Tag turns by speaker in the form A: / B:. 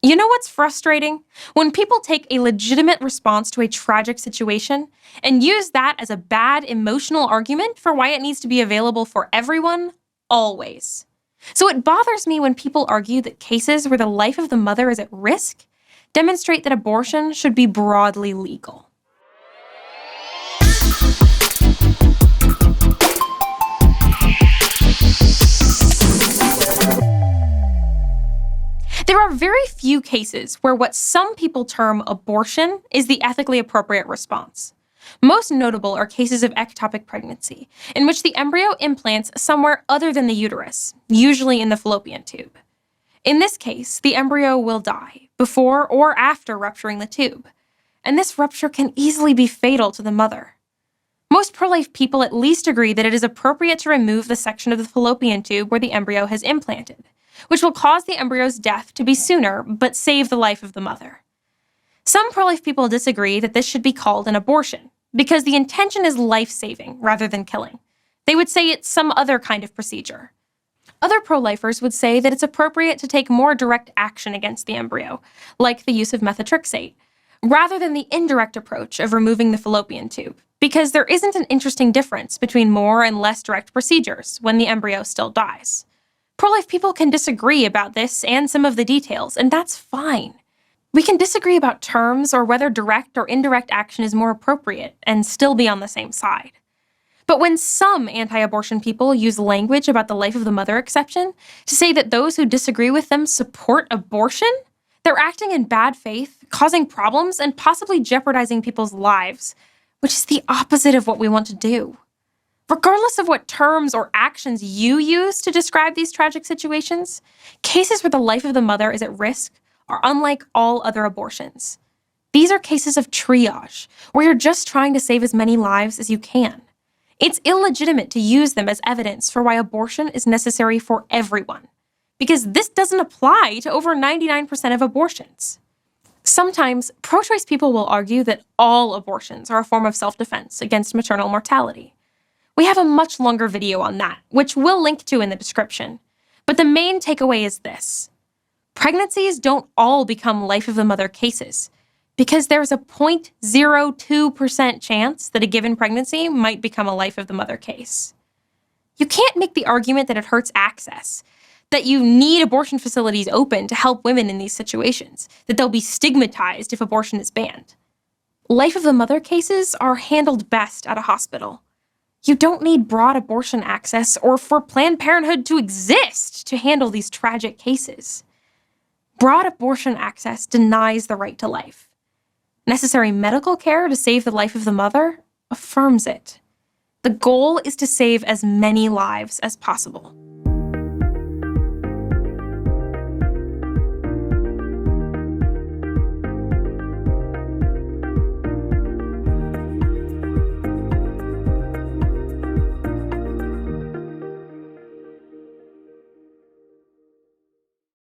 A: You know what's frustrating? When people take a legitimate response to a tragic situation and use that as a bad emotional argument for why it needs to be available for everyone, always. So it bothers me when people argue that cases where the life of the mother is at risk demonstrate that abortion should be broadly legal. There are very few cases where what some people term abortion is the ethically appropriate response. Most notable are cases of ectopic pregnancy, in which the embryo implants somewhere other than the uterus, usually in the fallopian tube. In this case, the embryo will die, before or after rupturing the tube, and this rupture can easily be fatal to the mother. Most pro-life people at least agree that it is appropriate to remove the section of the fallopian tube where the embryo has implanted, which will cause the embryo's death to be sooner, but save the life of the mother. Some pro-life people disagree that this should be called an abortion, because the intention is life-saving rather than killing. They would say it's some other kind of procedure. Other pro-lifers would say that it's appropriate to take more direct action against the embryo, like the use of methotrexate, rather than the indirect approach of removing the fallopian tube, because there isn't an interesting difference between more and less direct procedures when the embryo still dies. Pro-life people can disagree about this and some of the details, and that's fine. We can disagree about terms or whether direct or indirect action is more appropriate and still be on the same side. But when some anti-abortion people use language about the life of the mother exception to say that those who disagree with them support abortion, they're acting in bad faith, causing problems, and possibly jeopardizing people's lives, which is the opposite of what we want to do. Regardless of what terms or actions you use to describe these tragic situations, cases where the life of the mother is at risk are unlike all other abortions. These are cases of triage, where you're just trying to save as many lives as you can. It's illegitimate to use them as evidence for why abortion is necessary for everyone, because this doesn't apply to over 99% of abortions. Sometimes, pro-choice people will argue that all abortions are a form of self-defense against maternal mortality. We have a much longer video on that, which we'll link to in the description. But the main takeaway is this. Pregnancies don't all become life of the mother cases, because there's a 0.02% chance that a given pregnancy might become a life of the mother case. You can't make the argument that it hurts access, that you need abortion facilities open to help women in these situations, that they'll be stigmatized if abortion is banned. Life of the mother cases are handled best at a hospital. You don't need broad abortion access or for Planned Parenthood to exist to handle these tragic cases. Broad abortion access denies the right to life. Necessary medical care to save the life of the mother affirms it. The goal is to save as many lives as possible.